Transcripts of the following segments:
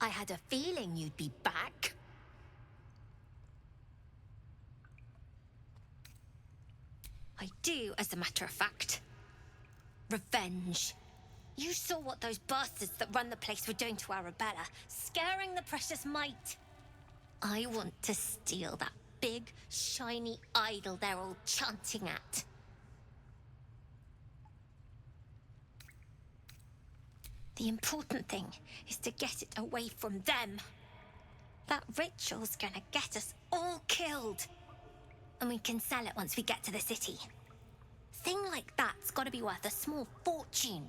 I had a feeling you'd be back. I do, as a matter of fact. Revenge. You saw what those bastards that run the place were doing to Arabella, scaring the precious mite. I want to steal that big, shiny idol they're all chanting at. The important thing is to get it away from them. That ritual's gonna get us all killed. And we can sell it once we get to the city. Thing like that's gotta be worth a small fortune.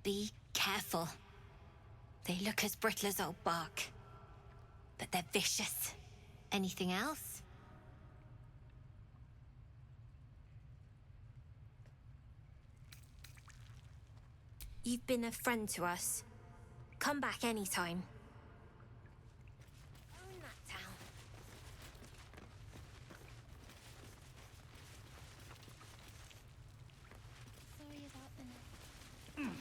Be careful. They look as brittle as old bark. But they're vicious. Anything else? You've been a friend to us. Come back anytime. Own that town. Sorry about the noise.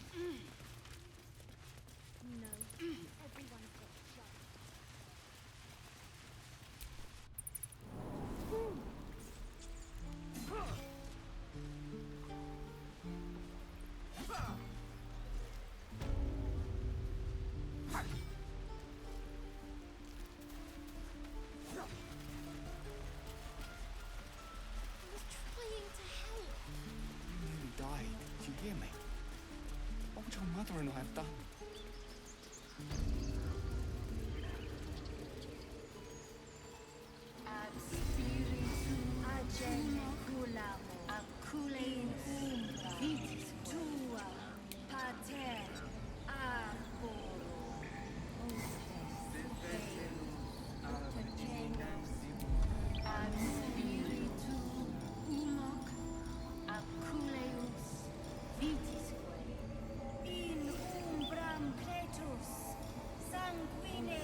No, everyone's got shot. Mother and I have done. Ad spiritu ageneculamo aculein vitis tua pater arboro ad spiritu humoc aculeus vitisque in umbram pletus sanguine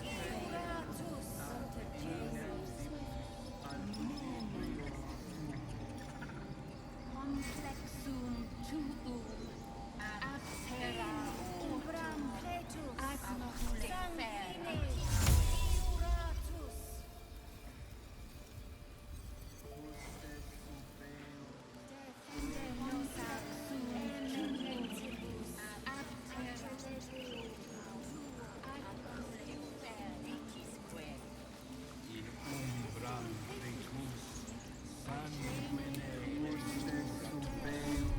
iuratus complexum tuum ad terra umbram pletus sanguine iuratus defendemus axum tuum ad terra In umbram pretus sanguine processum veum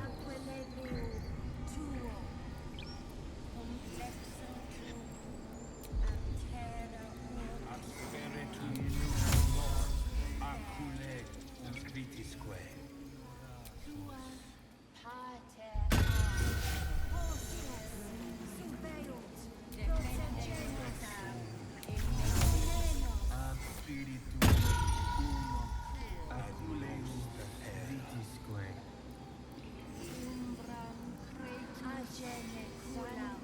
aquilebrio tuo complexum tuum ad terra ad spiritum nummos acule vitisque. tua pater postus subeunt protegemus Ad spiritum uno aculeus vitisque. umbram ageneculam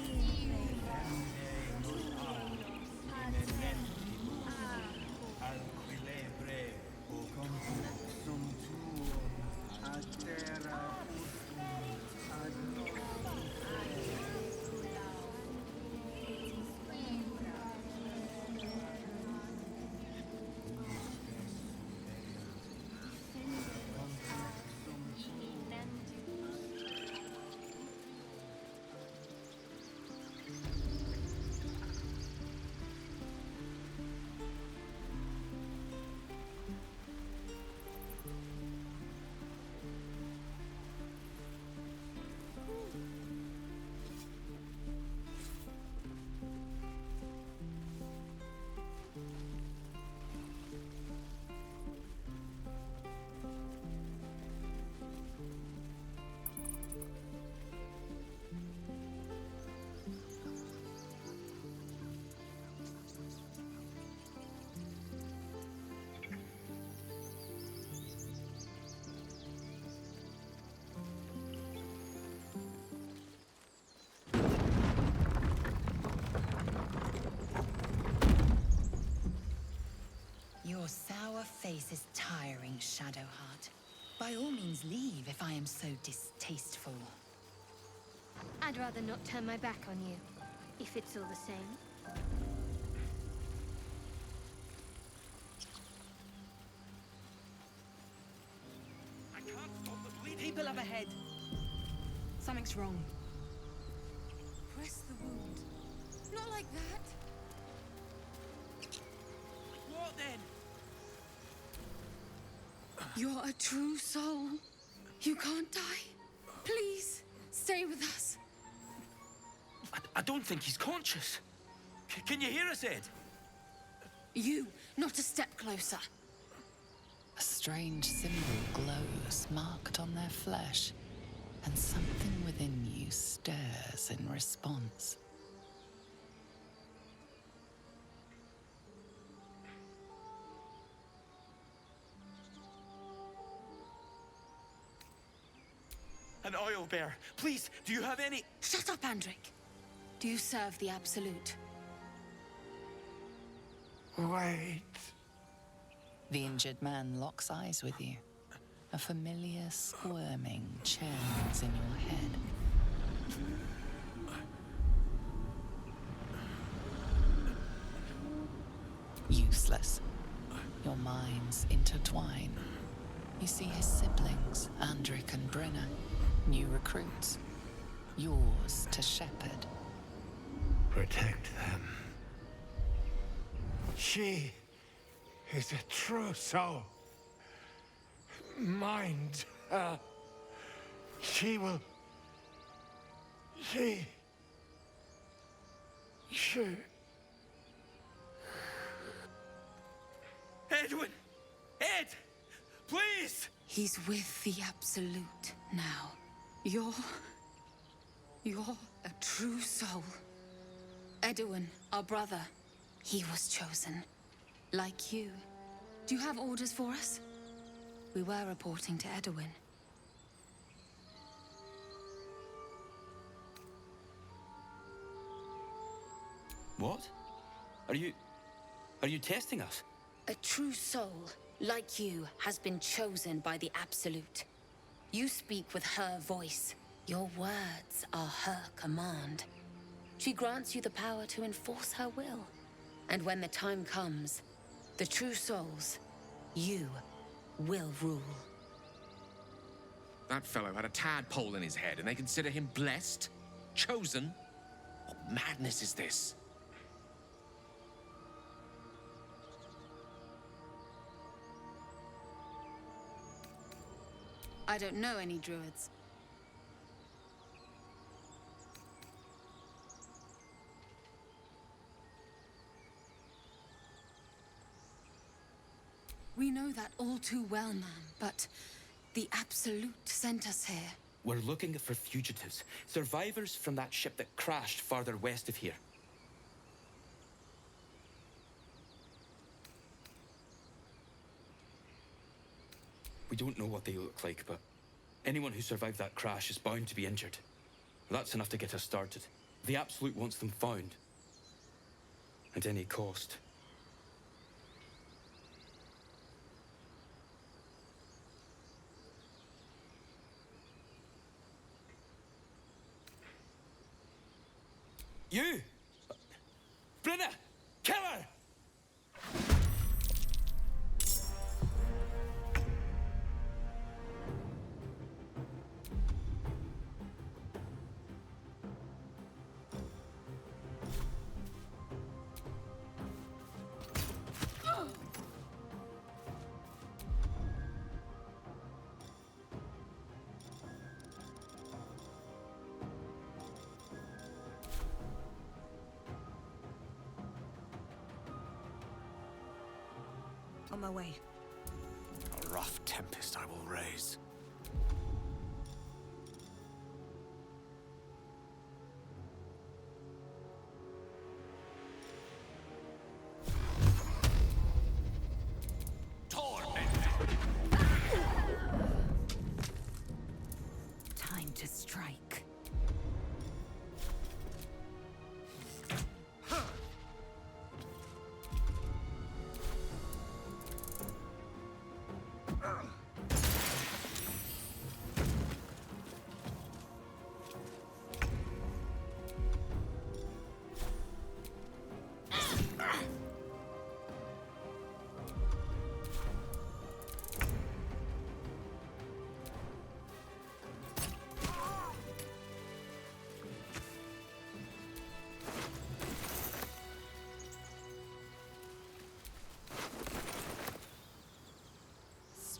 iuram pater Alquilebre o complexum tuum ad terra ad Your sour face is tiring, Shadowheart. By all means leave if I am so distasteful. I'd rather not turn my back on you, if it's all the same. I can't stop the bleeding. People up ahead. Something's wrong. Press the wound. Not like that. What then? You're a true soul. You can't die. Please, stay with us. I don't think he's conscious. Can you hear us, Ed? You, not a step closer. A strange symbol glows marked on their flesh, and something within you stirs in response. An oil bear. Please, do you have any... Shut up, Andric. Do you serve the Absolute? Wait. The injured man locks eyes with you. A familiar squirming churns in your head. Useless. Your minds intertwine. You see his siblings, Andric and Brenna, new recruits. Yours to shepherd. Protect them. She is a true soul. Mind her. She will... She... Edwin! Ed! Please! He's with the Absolute now. You're a true soul. Edwin, our brother, he was chosen. Like you. Do you have orders for us? We were reporting to Edwin. What? Are you testing us? A true soul, like you, has been chosen by the Absolute. You speak with her voice. Your words are her command. She grants you the power to enforce her will. And when the time comes, the true souls, you, will rule. That fellow had a tadpole in his head, and they consider him blessed? Chosen? What madness is this? I don't know any druids. We know that all too well, ma'am, but the Absolute sent us here. We're looking for fugitives. Survivors from that ship that crashed farther west of here. We don't know what they look like, but anyone who survived that crash is bound to be injured. That's enough to get us started. The Absolute wants them found. At any cost. You! Brenna! Kill her! On my way. A rough tempest I will raise. Time to strike.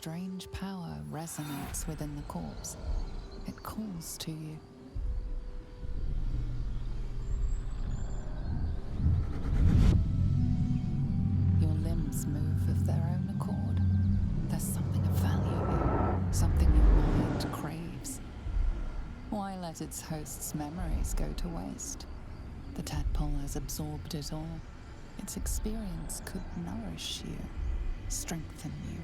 strange power resonates within the corpse. It calls to you. Your limbs move of their own accord. There's something of value here, something your mind craves. Why let its host's memories go to waste? The tadpole has absorbed it all. Its experience could nourish you, strengthen you.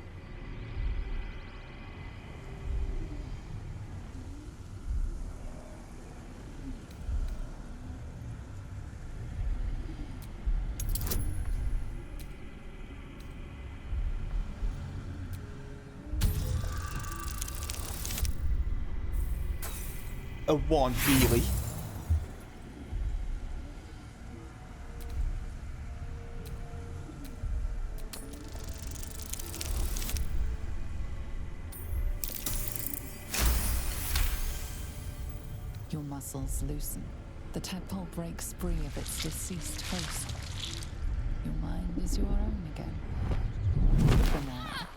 A 1, really? Your muscles loosen. The tadpole breaks free of its deceased host. Your mind is your own again. For now.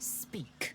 Speak.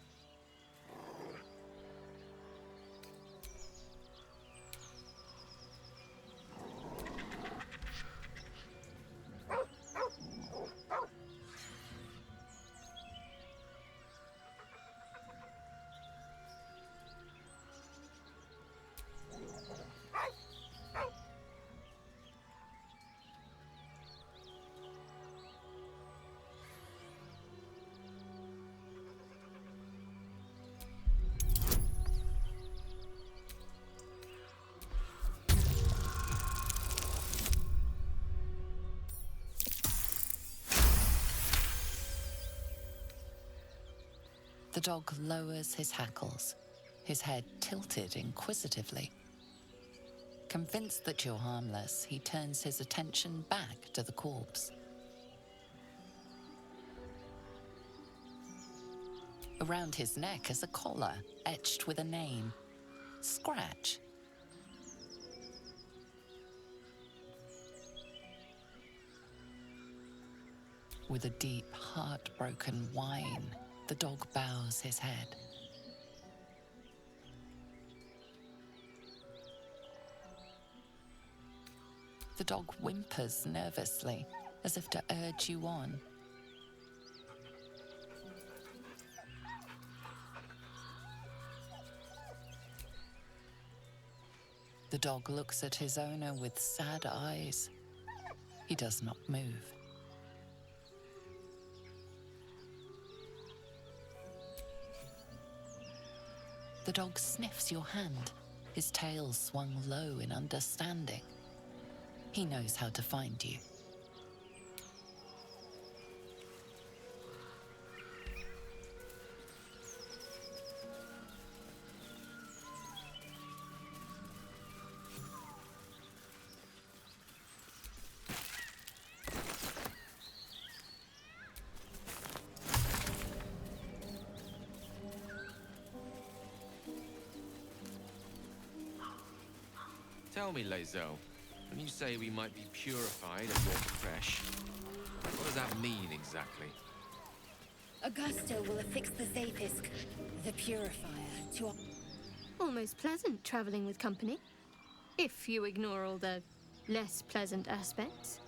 The dog lowers his hackles, his head tilted inquisitively. Convinced that you're harmless, he turns his attention back to the corpse. Around his neck is a collar etched with a name, Scratch. With a deep, heartbroken whine, the dog bows his head. The dog whimpers nervously, as if to urge you on. The dog looks at his owner with sad eyes. He does not move. The dog sniffs your hand, his tail swung low in understanding. He knows how to find you. Tell me, Lae'zel, when you say we might be purified and walk fresh, what does that mean exactly? Augusto will affix the Zapisk, the purifier, to our... Almost pleasant traveling with company, if you ignore all the less pleasant aspects.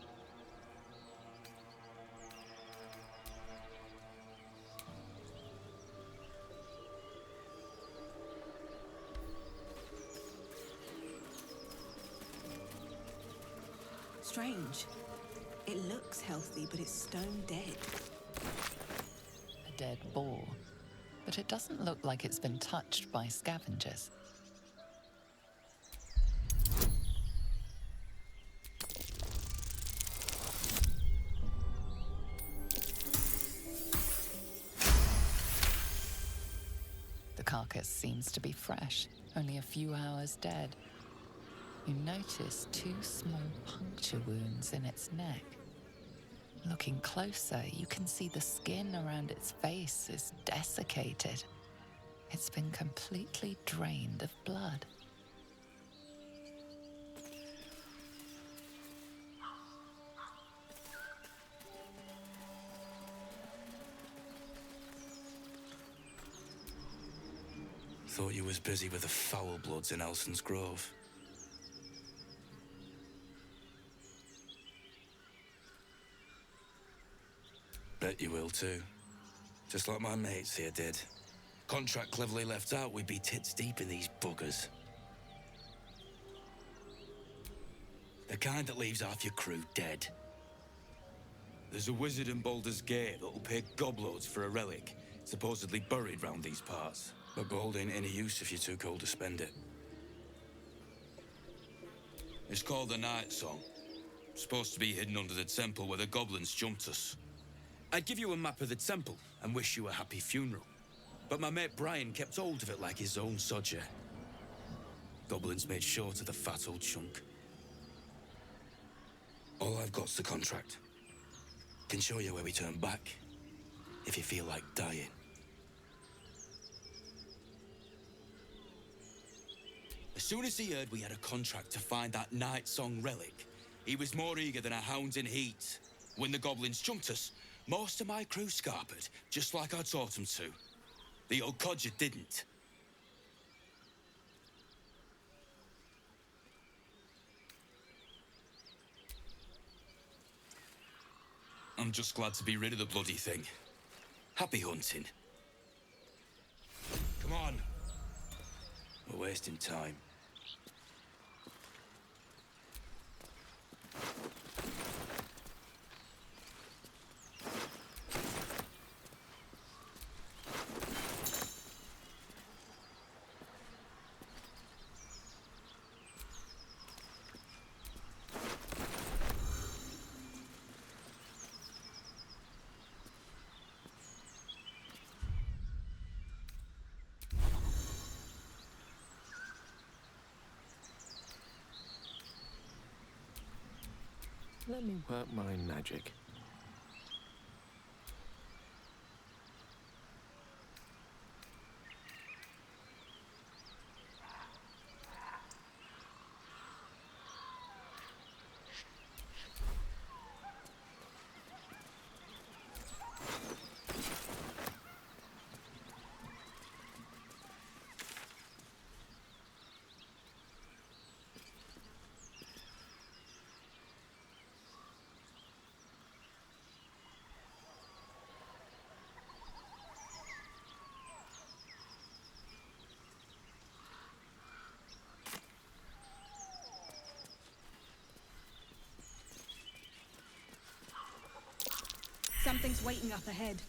Strange. It looks healthy, but it's stone dead. A dead boar, but it doesn't look like it's been touched by scavengers. The carcass seems to be fresh, only a few hours dead. You notice 2 small puncture wounds in its neck. Looking closer, you can see the skin around its face is desiccated. It's been completely drained of blood. Thought you was busy with the foul bloods in Elson's Grove. Bet you will too. Just like my mates here did. Contract cleverly left out, we'd be tits deep in these buggers. The kind that leaves half your crew dead. There's a wizard in Baldur's Gate that'll pay gobloads for a relic, supposedly buried round these parts. But gold ain't any use if you're too cold to spend it. It's called the Night Song. Supposed to be hidden under the temple where the goblins jumped us. I'd give you a map of the temple and wish you a happy funeral. But my mate Brian kept hold of it like his own sodger. Goblins made short of the fat old chunk. All I've got's the contract. Can show you where we turn back, if you feel like dying. As soon as he heard we had a contract to find that Night Song relic, he was more eager than a hound in heat. When the goblins jumped us, most of my crew scarpered, just like I taught them to. The old codger didn't. I'm just glad to be rid of the bloody thing. Happy hunting. Come on. We're wasting time. Let me work my magic. Something's waiting up ahead.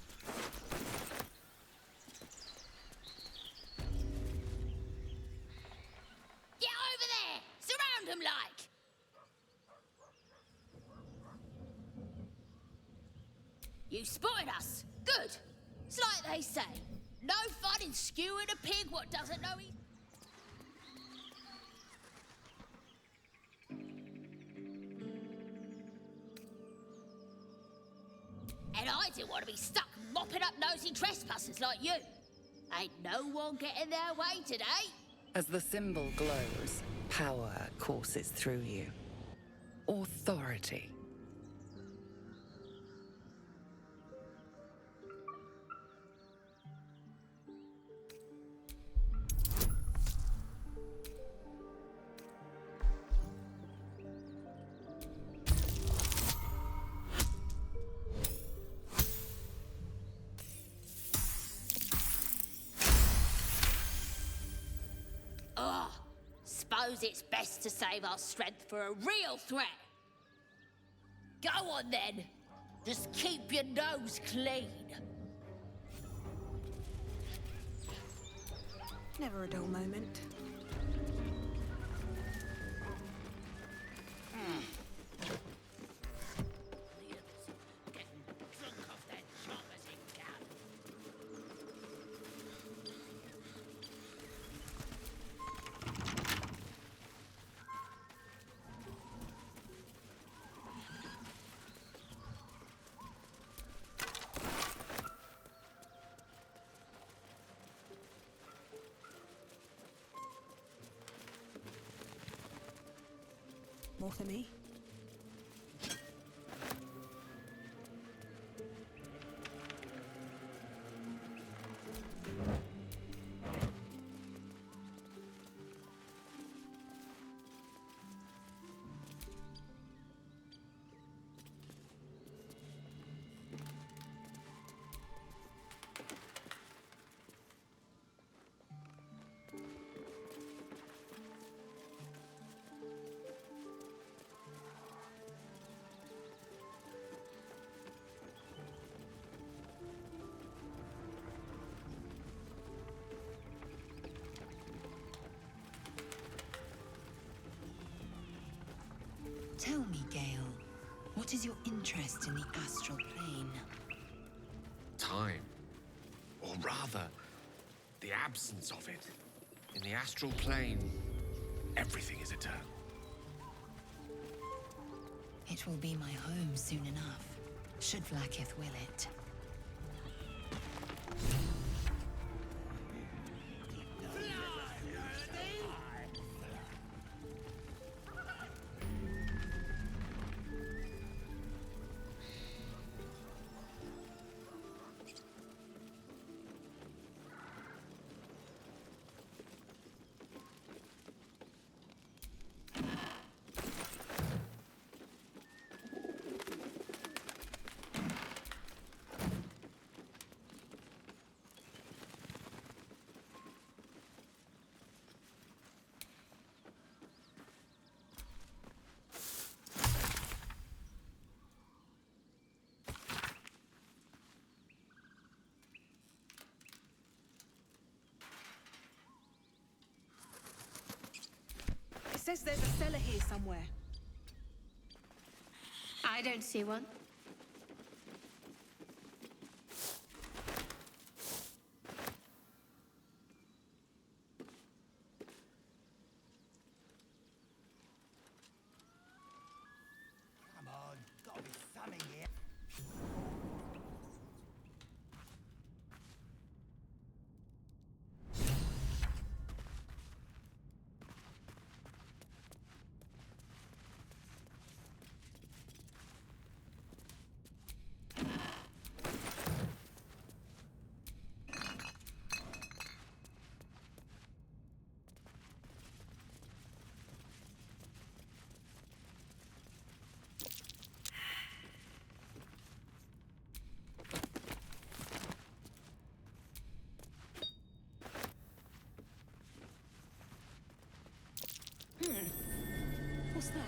Get over there! Surround them like! You spotted us. Good. It's like they say. No fun in skewing a pig what doesn't know he... And I didn't want to be stuck mopping up nosy trespassers like you. Ain't no one getting their way today. As the symbol glows, Power courses through you. Authority. Suppose it's best to save our strength for a real threat. Go on then. Just keep your nose clean. Never a dull moment. More for me. Tell me, Gale, what is your interest in the astral plane? Time. Or rather, the absence of it. In the astral plane, everything is eternal. It will be my home soon enough, should Vlaakith will it. It says there's a cellar here somewhere. I don't see one. Come on, gotta be something here. What's that?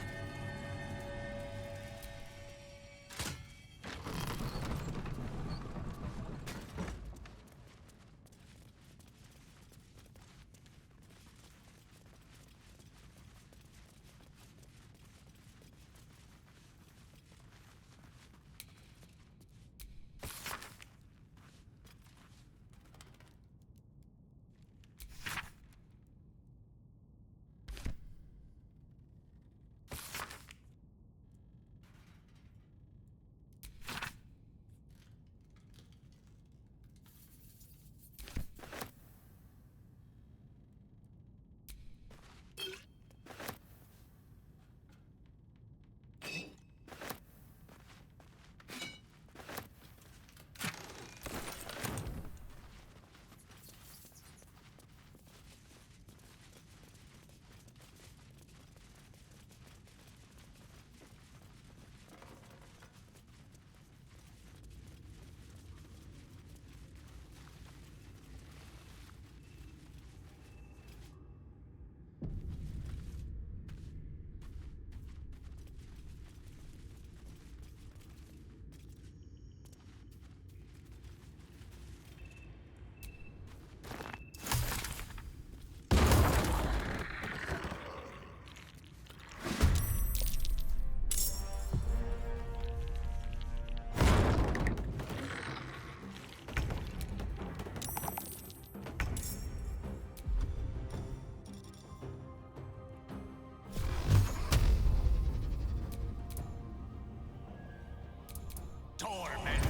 torment.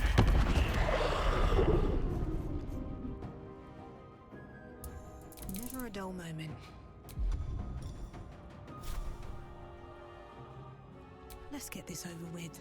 Never a dull moment. Let's get this over with.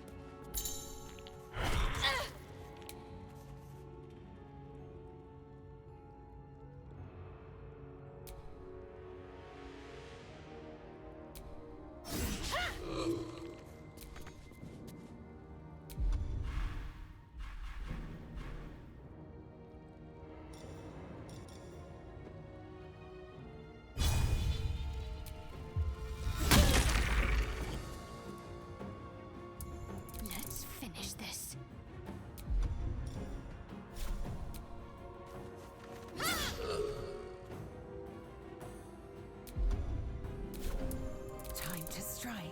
Let's finish this. Time to strike.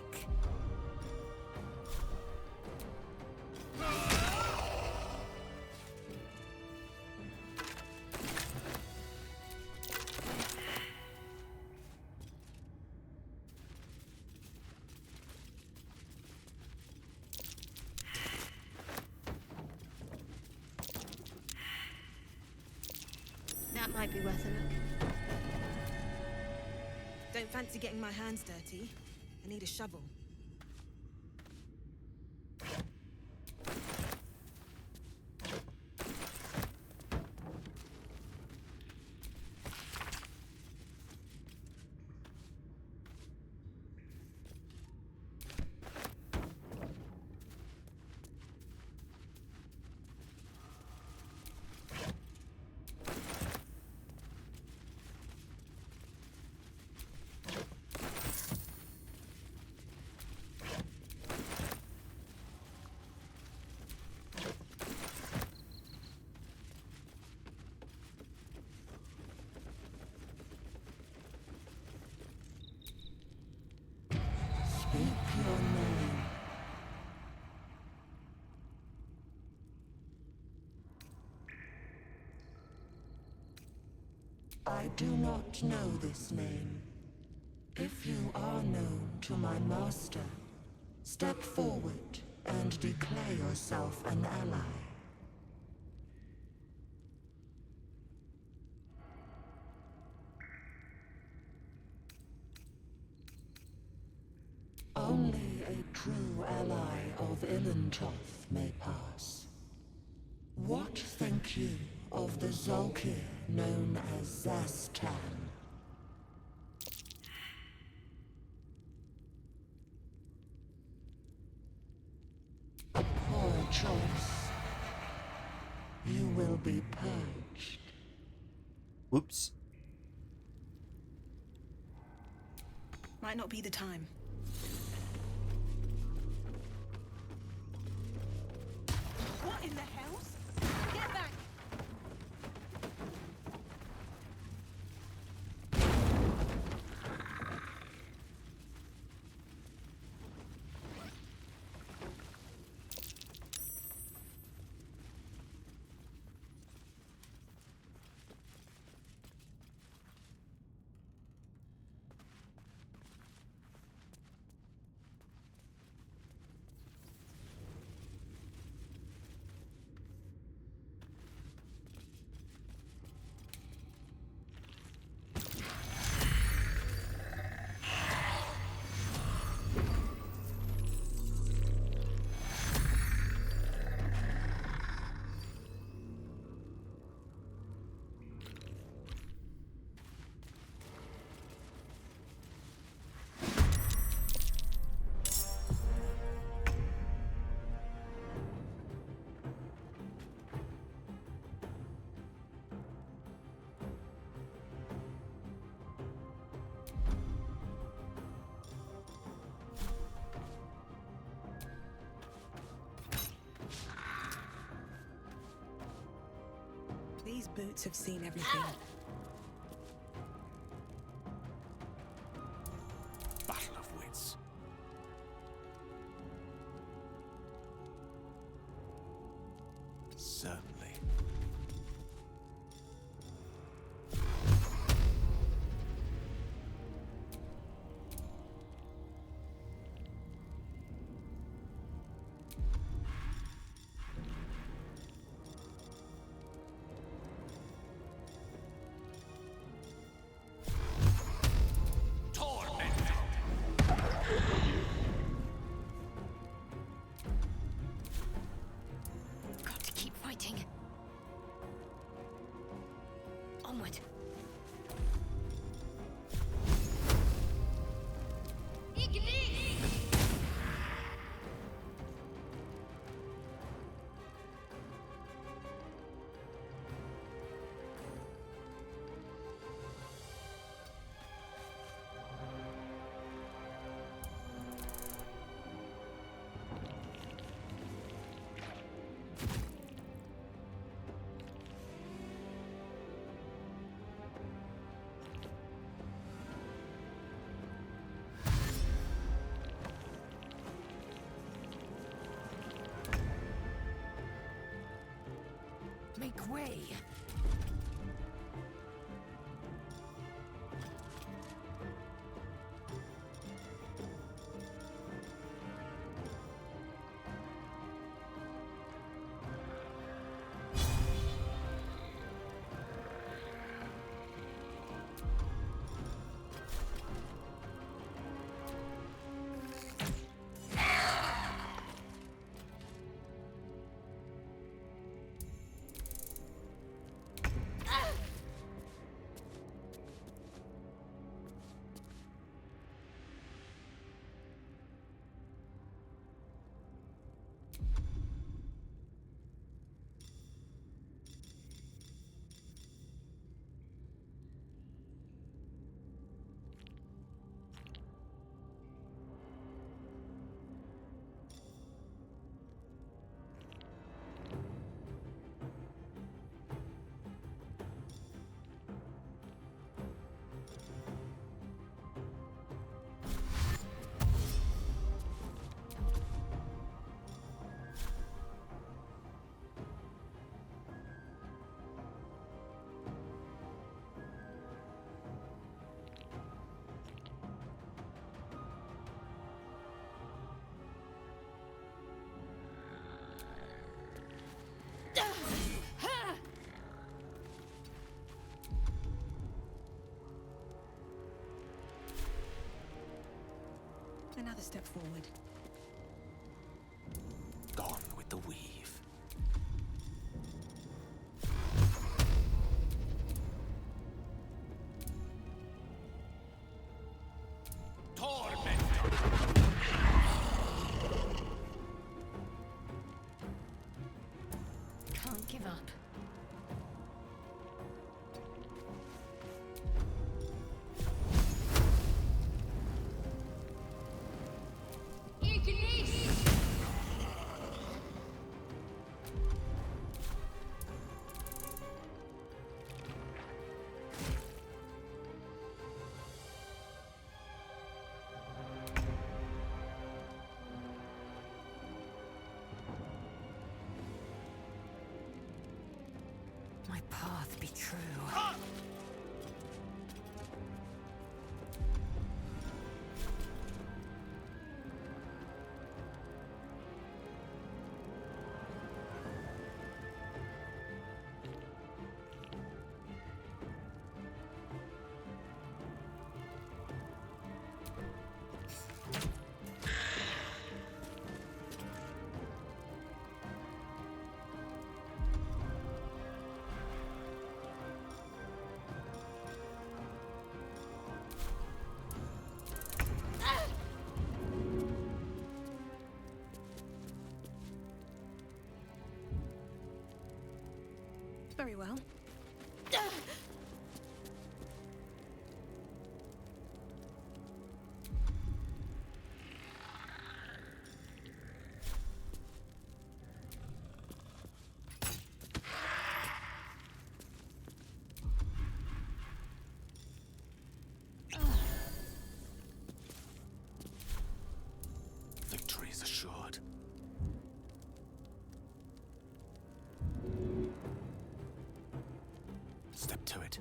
That might be worth a look. Don't fancy getting my hands dirty. I need a shovel. I do not know this name. If you are known to my master, step forward and declare yourself an ally. Only a true ally of Ilintoth may pass. What think you of the Zolkir known as Zastan? A poor choice. You will be purged. Whoops. Might not be the time. What in the hell? Get back! These boots have seen everything. Battle of wits. Certainly. Make way! Another step forward. Gone with the weave. Can't give up. My path be true. Very well. Victory is assured. Step to it.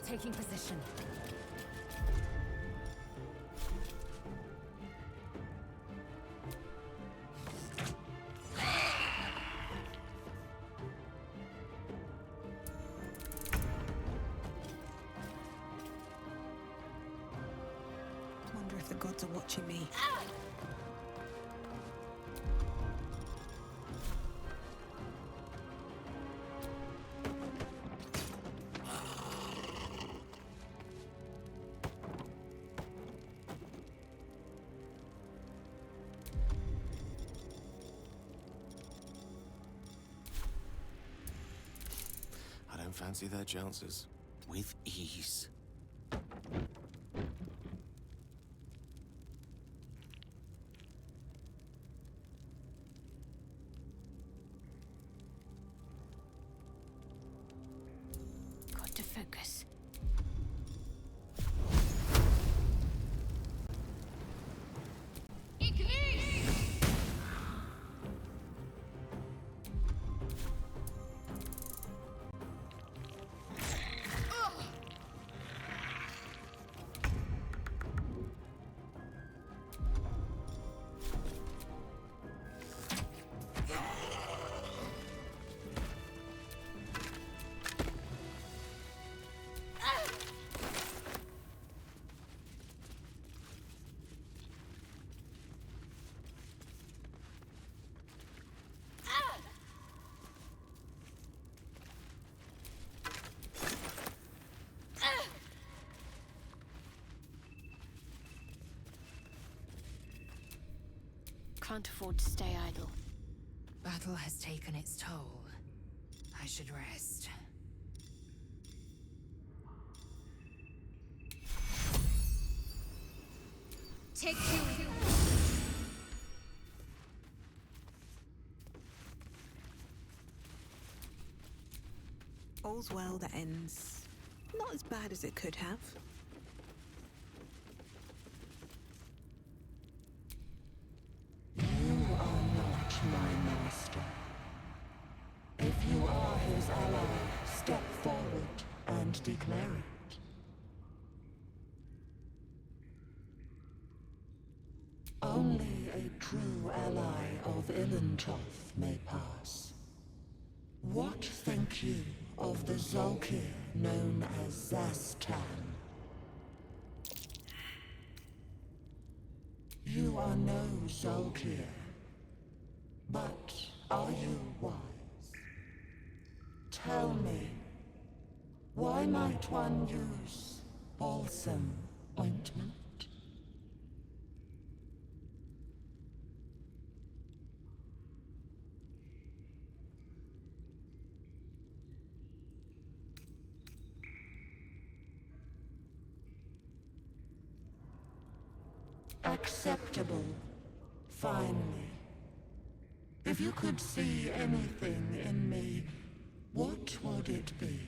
Taking position. Wonder if the gods are watching me. I don't fancy their chances. With ease. Got to focus. Can't afford to stay idle. Battle has taken its toll. I should rest. Take two. All's well that ends not as bad as it could have. You are not my master. If you are his ally, step forward and declare it. Only a true ally of Ilintoth may pass. What think you of the Zolkir known as Zastan? You are no Zolkir, but are you wise? Tell me, why might one use balsam ointment? Acceptable, finally. If you could see anything in me, what would it be?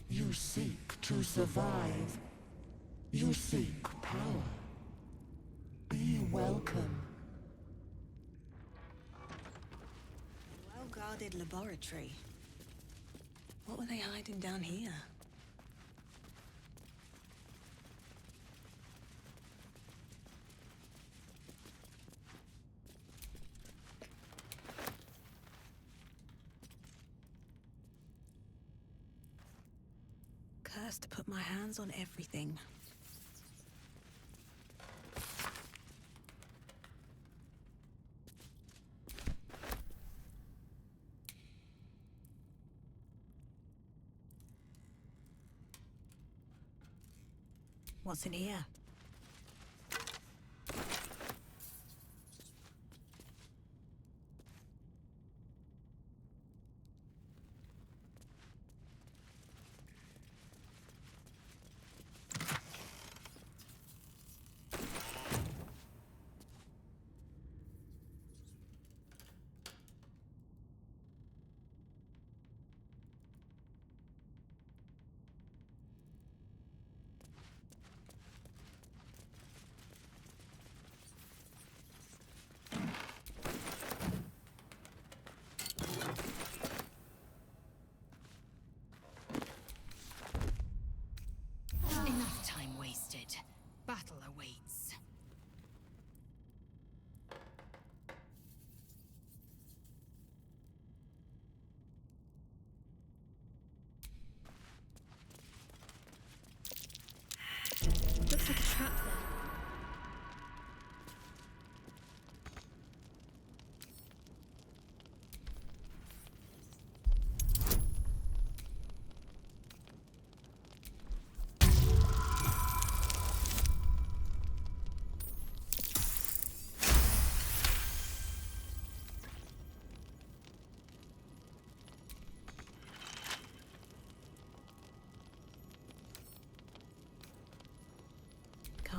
You seek to survive. You seek power. Be welcome. Well-guarded laboratory. What were they hiding down here? Cursed to put my hands on everything. What's in here?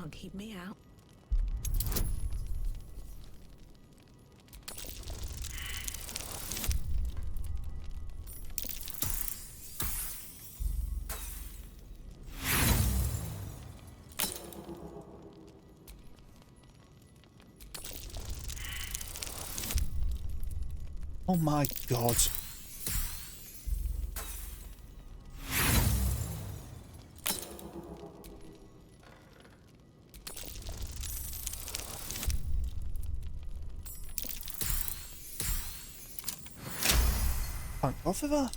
can't keep me out. Oh my god. Can't off of her.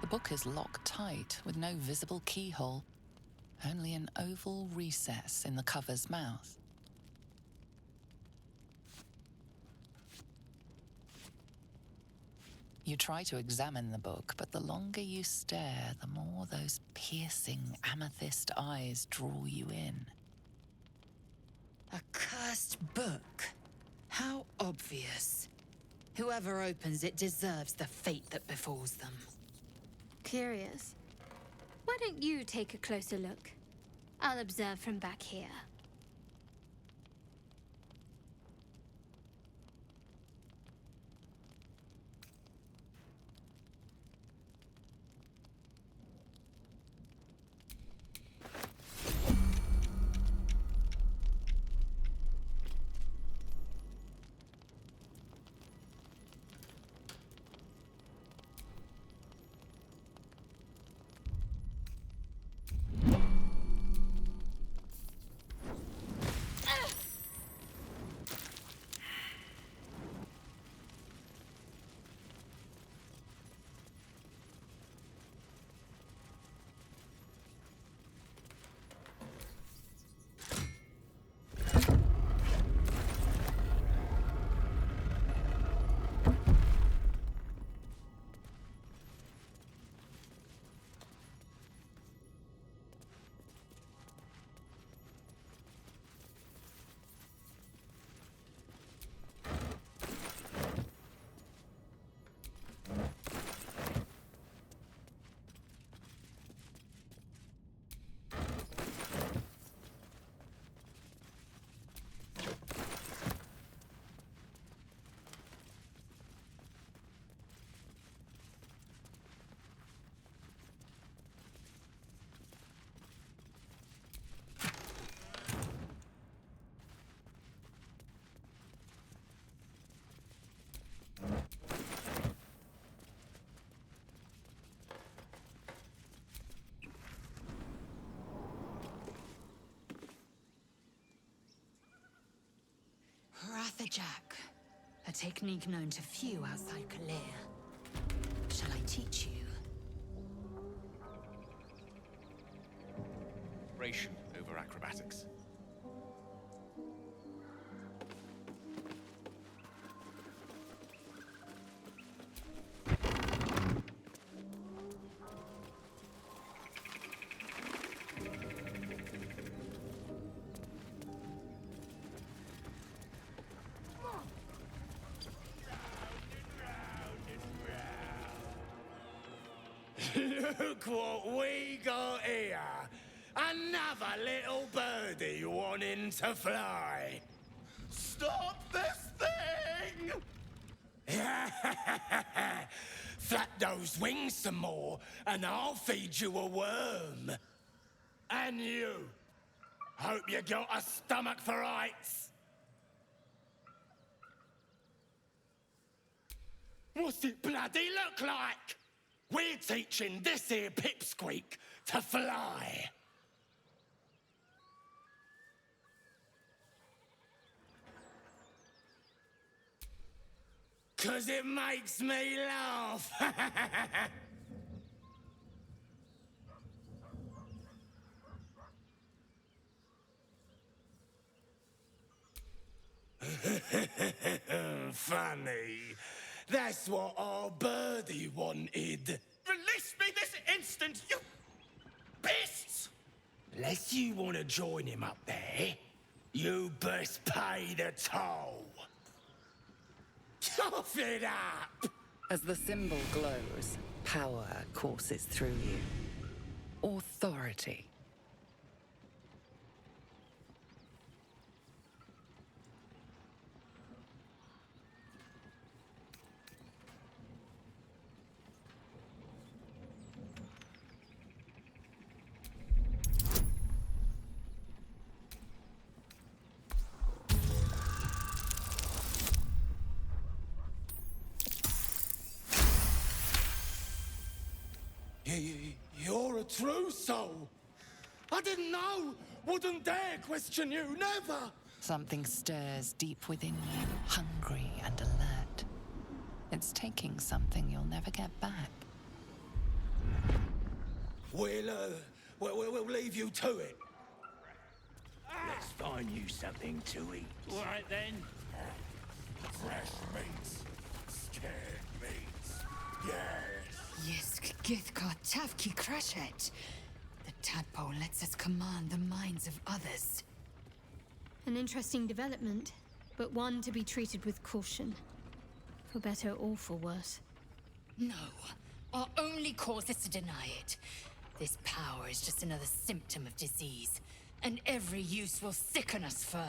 The book is locked tight with no visible keyhole, only an oval recess in the cover's mouth. You try to examine the book, but the longer you stare, the more those piercing amethyst eyes draw you in. A cursed book? How obvious. Whoever opens it deserves the fate that befalls them. Curious. Why don't you take a closer look? I'll observe from back here. Jack, a technique known to few outside Kalir. Shall I teach you? Ration over acrobatics. Look what we got here. Another little birdie wanting to fly. Stop this thing! Flap those wings some more, and I'll feed you a worm. And you. Hope you got a stomach for heights. What's it bloody look like? We're teaching this here pipsqueak to fly. 'Cause it makes me laugh. Funny. That's what our birdie wanted. Release me this instant, you beasts! Unless you want to join him up there, you best pay the toll. Cough it up! As the symbol glows, power courses through you. Authority. You're a true soul. I didn't know. Wouldn't dare question you, never. Something stirs deep within you, hungry and alert. It's taking something you'll never get back. We'll leave you to it. Let's find you something to eat. All right, then. Fresh meats. Scared meats. Yes. Yisk Githkar Tavki Crashet. The tadpole lets us command the minds of others. An interesting development, but one to be treated with caution. For better or for worse. No. Our only course is to deny it. This power is just another symptom of disease, and every use will sicken us further.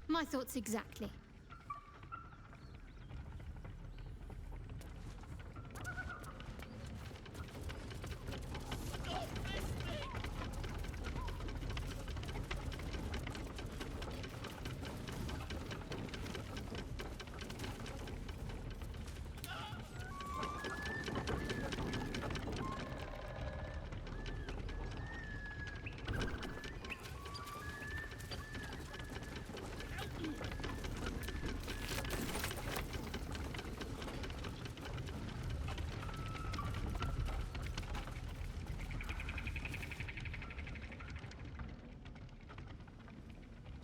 My thoughts exactly.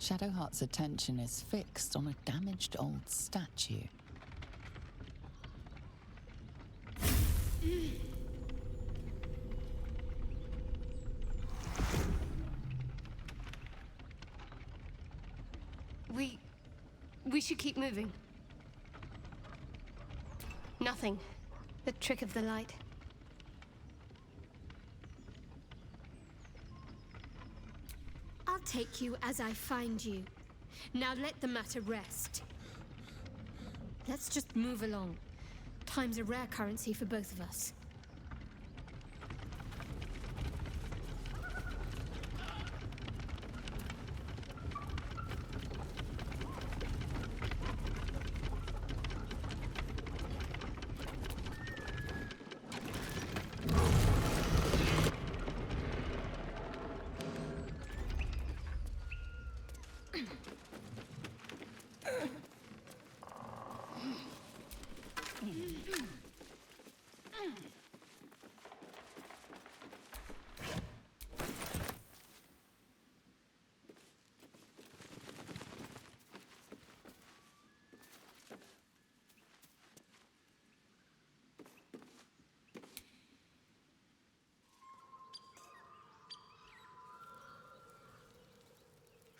Shadowheart's attention is fixed on a damaged old statue. We should keep moving. Nothing. The trick of the light. I'll take you as I find you. Now let the matter rest. Let's just move along. Time's a rare currency for both of us.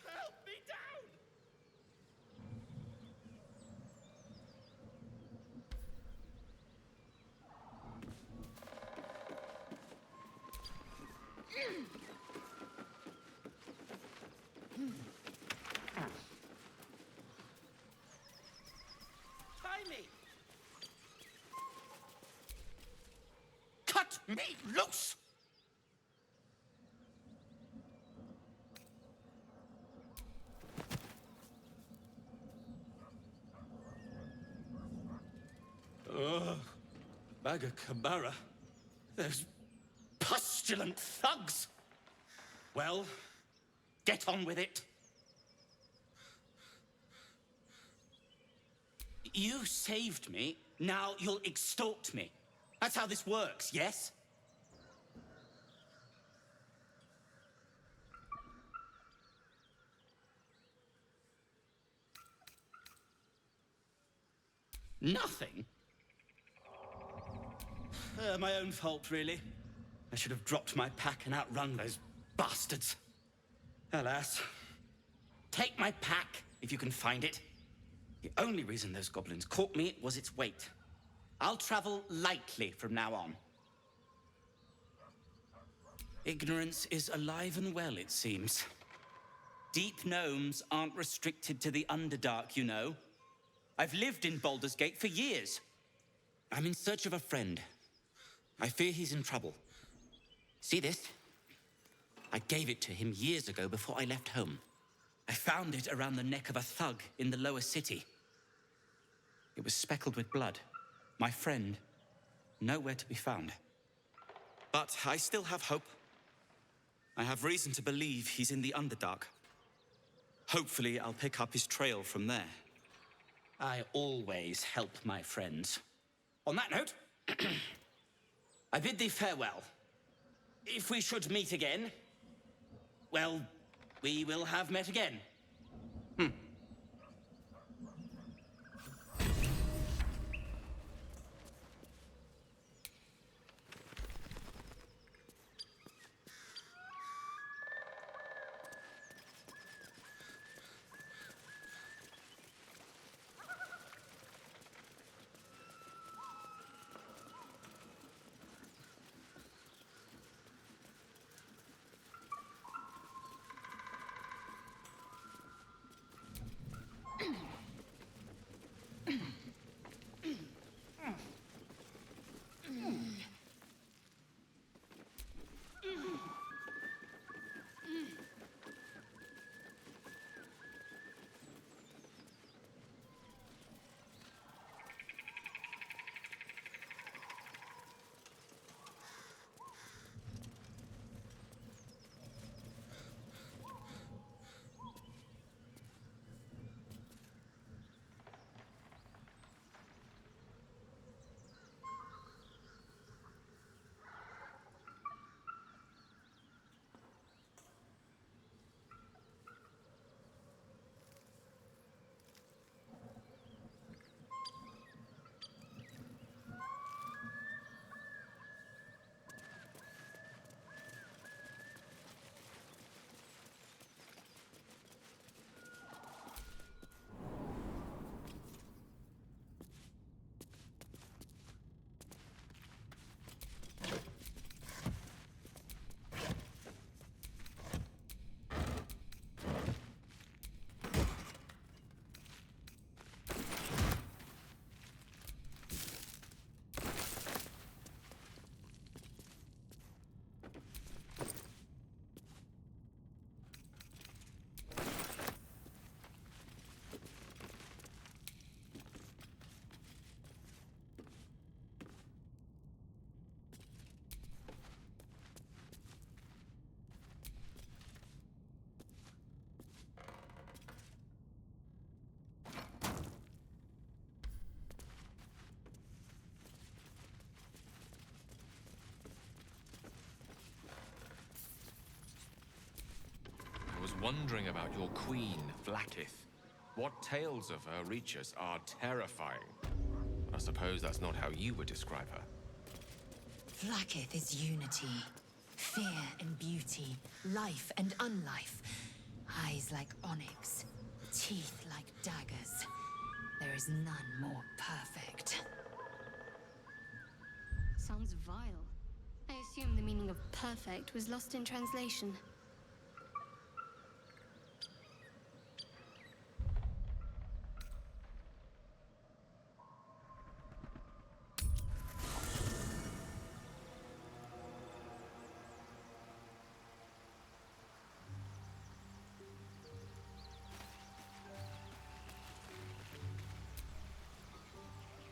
Help me down! Tie me! Cut me loose! Bag of Camara. Those pustulant thugs! Well, get on with it. You saved me, now you'll extort me. That's how this works, yes? Nothing? My own fault, really. I should have dropped my pack and outrun those bastards. Alas. Take my pack, if you can find it. The only reason those goblins caught me was its weight. I'll travel lightly from now on. Ignorance is alive and well, it seems. Deep gnomes aren't restricted to the Underdark, you know. I've lived in Baldur's Gate for years. I'm in search of a friend. I fear he's in trouble. See this? I gave it to him years ago before I left home. I found it around the neck of a thug in the lower city. It was speckled with blood. My friend, nowhere to be found. But I still have hope. I have reason to believe he's in the Underdark. Hopefully, I'll pick up his trail from there. I always help my friends. On that note, I bid thee farewell. If we should meet again, well, we will have met again. I was wondering about your queen, Vlaakith. What tales of her reach us are terrifying. I suppose that's not how you would describe her. Vlaakith is unity. Fear and beauty. Life and unlife. Eyes like onyx. Teeth like daggers. There is none more perfect. Sounds vile. I assume the meaning of perfect was lost in translation.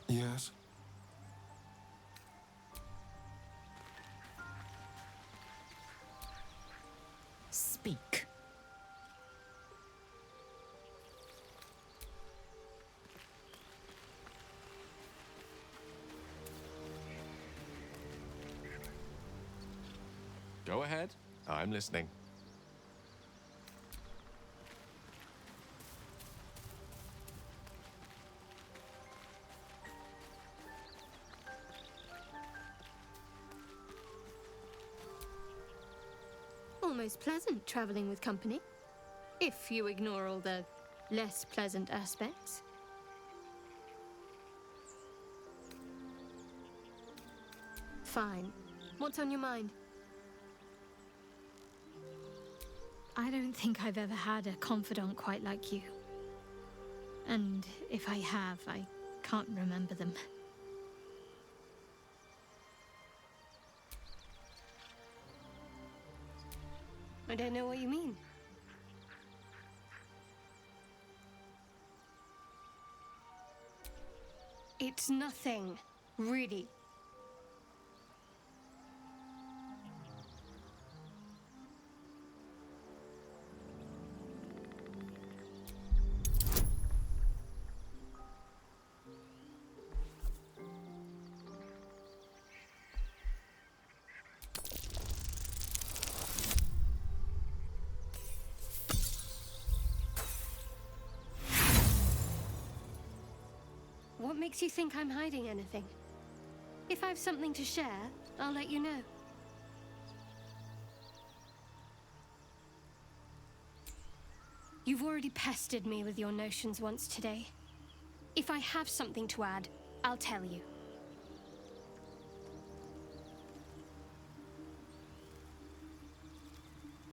Yes? Speak. Go ahead. I'm listening. almost pleasant traveling with company. If you ignore all the less pleasant aspects. Fine. What's on your mind? I don't think I've ever had a confidant quite like you. And if I have, I can't remember them. I don't know what you mean. It's nothing, really. What makes you think I'm hiding anything? If I have something to share, I'll let you know. You've already pestered me with your notions once today. If I have something to add, I'll tell you.